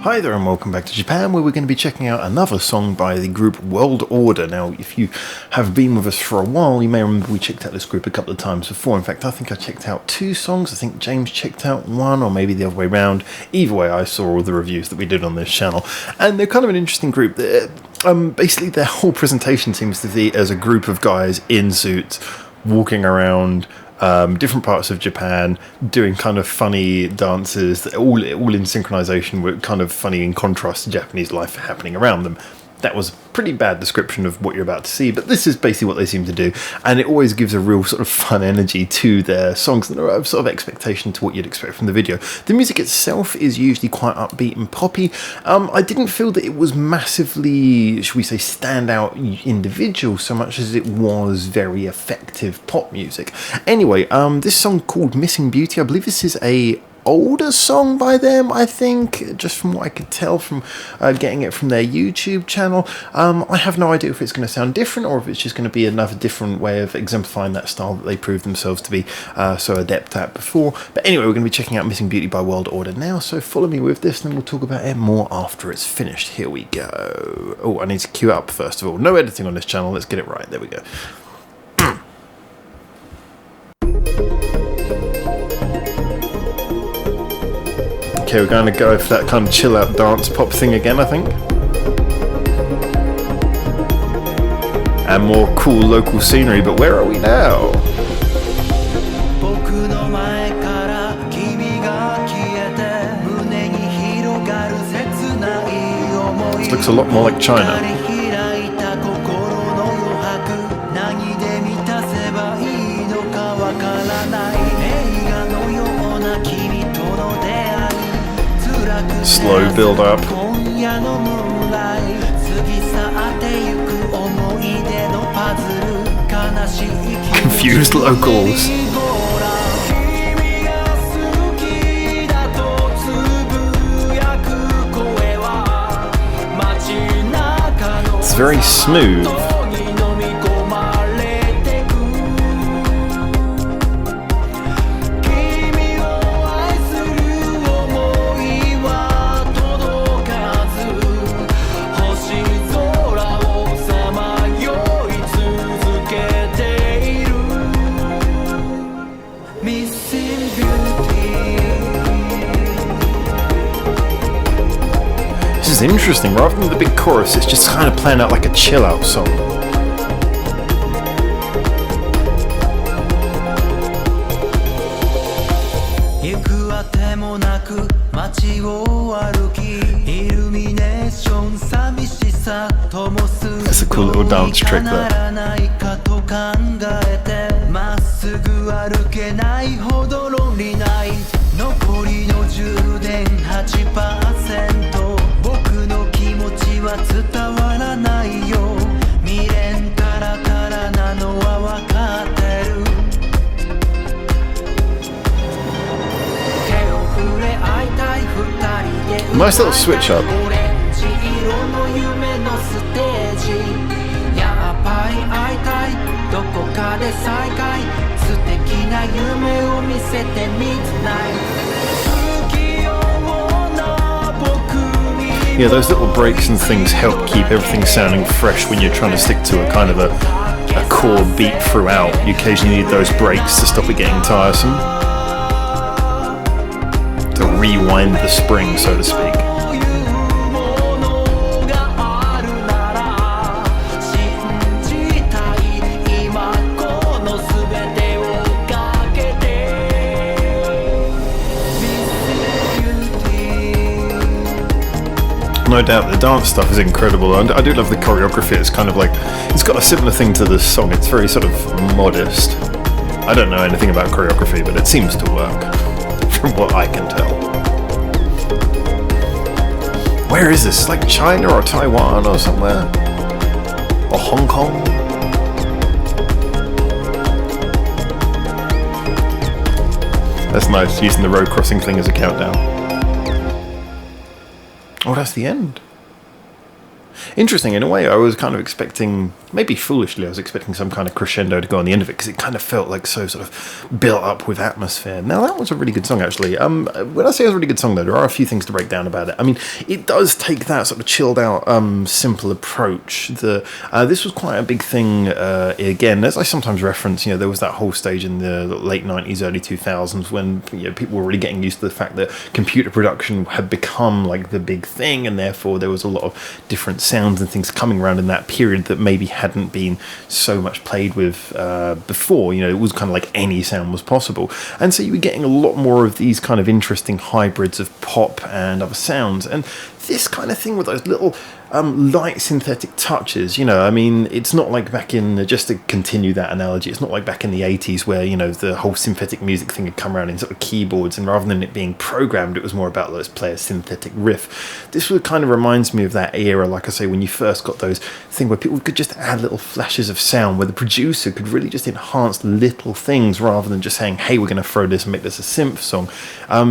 Hi there and welcome back to Japan, where we're going to be checking out another song by the group World Order. Now, if you have been with us for a while, you may remember we checked out this group a couple of times before. In fact, I think I checked out 2 songs. I think James checked out 1, or maybe the other way around. Either way, I saw all the reviews that we did on this channel. And they're kind of an interesting group. Basically, their whole presentation seems to be as a group of guys in suits walking around different parts of Japan, doing kind of funny dances, all in synchronization with kind of funny in contrast to Japanese life happening around them. That was a pretty bad description of what you're about to see, but this is basically what they seem to do, and it always gives a real sort of fun energy to their songs and a sort of expectation to what you'd expect from the video. The music itself is usually quite upbeat and poppy. I didn't feel that it was massively, should we say, standout individual so much as it was very effective pop music. Anyway, this song called Missing Beauty, I believe this is a older song by them, I think, just from what I could tell from getting it from their YouTube channel. I have no idea if it's going to sound different or if it's just going to be another different way of exemplifying that style that they proved themselves to be so adept at before. But anyway, we're going to be checking out Missing Beauty by World Order now, so follow me with this and then we'll talk about it more after it's finished. Here we go. Oh, I need to cue up first of all. No editing on this channel, let's get it right. There we go. Okay, we're going to go for that kind of chill out dance pop thing again, I think. And more cool local scenery, but where are we now? This looks a lot more like China. Slow build up. Confused locals. It's very smooth. This is interesting. Rather than the big chorus, it's just kind of playing out like a chill out song. It's a cool little dance trick there. Nice little switch up. Yeah, those little breaks and things help keep everything sounding fresh when you're trying to stick to a kind of a core beat throughout. You occasionally need those breaks to stop it getting tiresome. To rewind the spring, so to speak. No doubt the dance stuff is incredible, and I do love the choreography. It's kind of like, it's got a similar thing to this song. It's very sort of modest. I don't know anything about choreography, but it seems to work, from what I can tell. Where is this? Like China or Taiwan or somewhere? Or Hong Kong? That's nice, using the road crossing thing as a countdown. Oh, that's the end. Interesting. In a way, I was kind of expecting, maybe foolishly, I was expecting some kind of crescendo to go on the end of it, because it kind of felt like so sort of built up with atmosphere. Now, that was a really good song, actually. When I say it was a really good song, though, there are a few things to break down about it. I mean, it does take that sort of chilled out, simple approach. This was quite a big thing, again, as I sometimes reference, you know, there was that whole stage in the late 90s, early 2000s when, you know, people were really getting used to the fact that computer production had become like the big thing, and therefore there was a lot of different sounds and things coming around in that period that maybe hadn't been so much played with before. You know, it was kind of like any sound was possible, and so you were getting a lot more of these kind of interesting hybrids of pop and other sounds, and this kind of thing with those little light synthetic touches. You know, I mean, it's not like back in, just to continue that analogy, it's not like back in the 80s where, you know, the whole synthetic music thing had come around in sort of keyboards, and rather than it being programmed, it was more about let's play a synthetic riff. This kind of reminds me of that era, like I say, when you first got those thing where people could just add little flashes of sound, where the producer could really just enhance little things rather than just saying, hey, we're going to throw this and make this a synth song.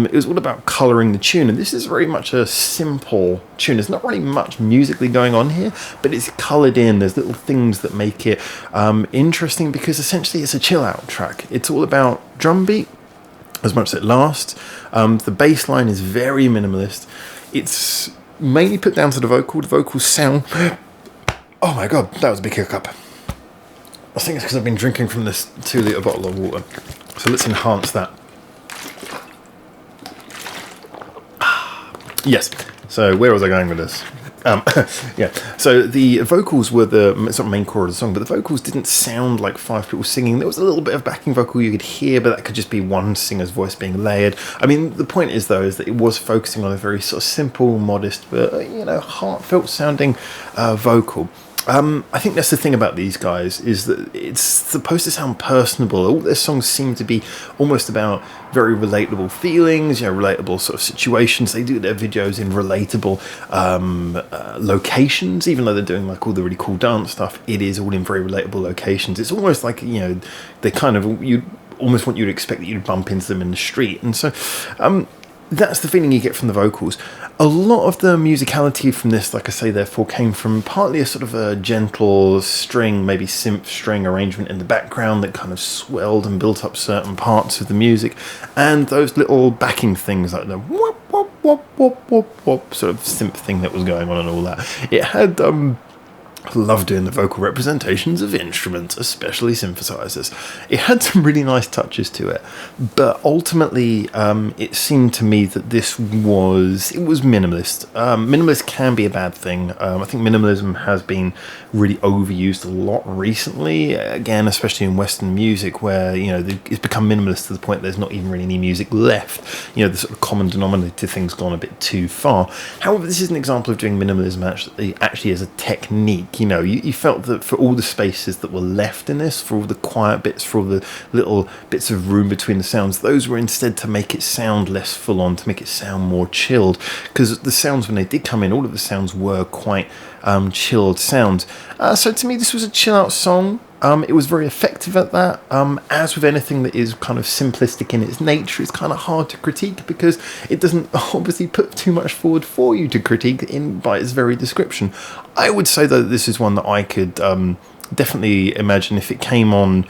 It was all about colouring the tune, and this is very much a simple tune. There's not really much musically going on here, but it's coloured in. There's little things that make it interesting, because essentially it's a chill out track. It's all about drum beat as much as it lasts. The bass line is very minimalist. It's mainly put down to the vocal. The vocals sound... Oh my god, that was a big hiccup. I think it's because I've been drinking from this 2 litre bottle of water. So let's enhance that. Yes. So where was I going with this? Yeah. So the vocals were the sort of main core of the song, but the vocals didn't sound like 5 people singing. There was a little bit of backing vocal you could hear, but that could just be one singer's voice being layered. I mean, the point is, though, is that it was focusing on a very sort of simple, modest, but, you know, heartfelt sounding vocal. I think that's the thing about these guys, is that it's supposed to sound personable. All their songs seem to be almost about very relatable feelings, you know, relatable sort of situations. They do their videos in relatable locations, even though they're doing like all the really cool dance stuff. It is all in very relatable locations. It's almost like, you know, they kind of, you almost want you to expect that you'd bump into them in the street. And so that's the feeling you get from the vocals. A lot of the musicality from this, like I say, therefore came from partly a sort of a gentle string, maybe synth string arrangement in the background that kind of swelled and built up certain parts of the music, and those little backing things like the whoop, whoop, whoop, whoop, whoop, whoop sort of synth thing that was going on and all that. It had I love doing the vocal representations of instruments, especially synthesizers. It had some really nice touches to it, but ultimately it seemed to me that it was minimalist. Minimalist can be a bad thing. I think minimalism has been really overused a lot recently, again, especially in Western music, where, you know, it's become minimalist to the point there's not even really any music left. You know, the sort of common denominator thing's gone a bit too far. However, this is an example of doing minimalism actually as a technique. You know, you felt that for all the spaces that were left in this, for all the quiet bits, for all the little bits of room between the sounds, those were instead to make it sound less full on, to make it sound more chilled, because the sounds, when they did come in, all of the sounds were quite chilled sounds. So to me, this was a chill out song. It was very effective at that. As with anything that is kind of simplistic in its nature, it's kind of hard to critique, because it doesn't obviously put too much forward for you to critique by its very description. I would say, though, that this is one that I could definitely imagine if it came on.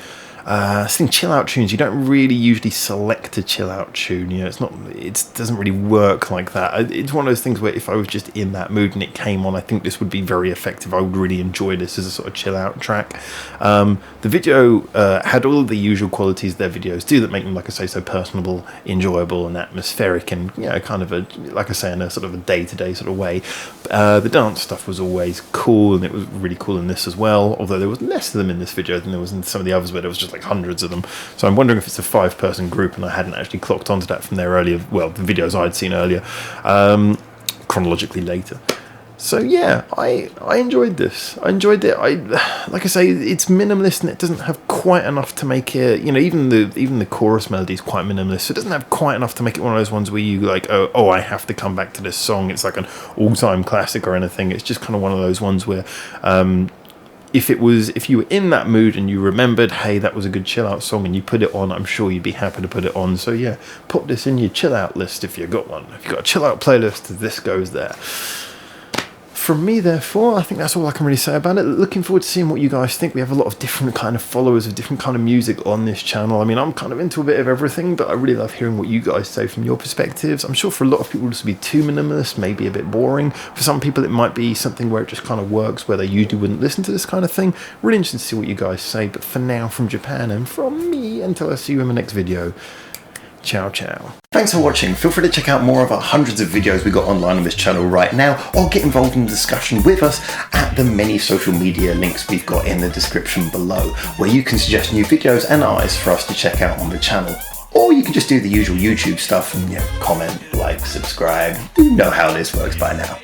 I think chill out tunes, you don't really usually select a chill out tune. You know, it doesn't really work like that. It's one of those things where if I was just in that mood and it came on, I think this would be very effective. I would really enjoy this as a sort of chill out track. The video had all of the usual qualities their videos do that make them, like I say, so personable, enjoyable, and atmospheric, and, you know, kind of like I say, in a sort of a day-to-day sort of way. The dance stuff was always cool, and it was really cool in this as well, although there was less of them in this video than there was in some of the others, where there was just like hundreds of them. So I'm wondering if it's a 5-person group, and I hadn't actually clocked onto that from their earlier, well, the videos I'd seen earlier, chronologically later. So yeah, I enjoyed this. I enjoyed it. Like I say, it's minimalist, and it doesn't have quite enough to make it, you know, even the chorus melody is quite minimalist, so it doesn't have quite enough to make it one of those ones where you like, oh, I have to come back to this song. It's like an all-time classic or anything. It's just kind of one of those ones where if you were in that mood and you remembered, hey, that was a good chill out song, and you put it on, I'm sure you'd be happy to put it on. So yeah, put this in your chill out list if you've got one. If you've got a chill out playlist, this goes there. from me, therefore, I think that's all I can really say about it. Looking forward to seeing what you guys think. We have a lot of different kind of followers of different kind of music on this channel. I mean, I'm kind of into a bit of everything, but I really love hearing what you guys say from your perspectives. I'm sure for a lot of people this will be too minimalist, maybe a bit boring. For some people it might be something where it just kind of works, where they usually wouldn't listen to this kind of thing. Really interested to see what you guys say, but for now, from Japan and from me, until I see you in my next video, ciao ciao. Thanks for watching. Feel free to check out more of our hundreds of videos we got online on this channel right now, or get involved in the discussion with us at the many social media links we've got in the description below, where you can suggest new videos and artists for us to check out on the channel. Or you can just do the usual YouTube stuff and comment, like, subscribe. You know how this works by now.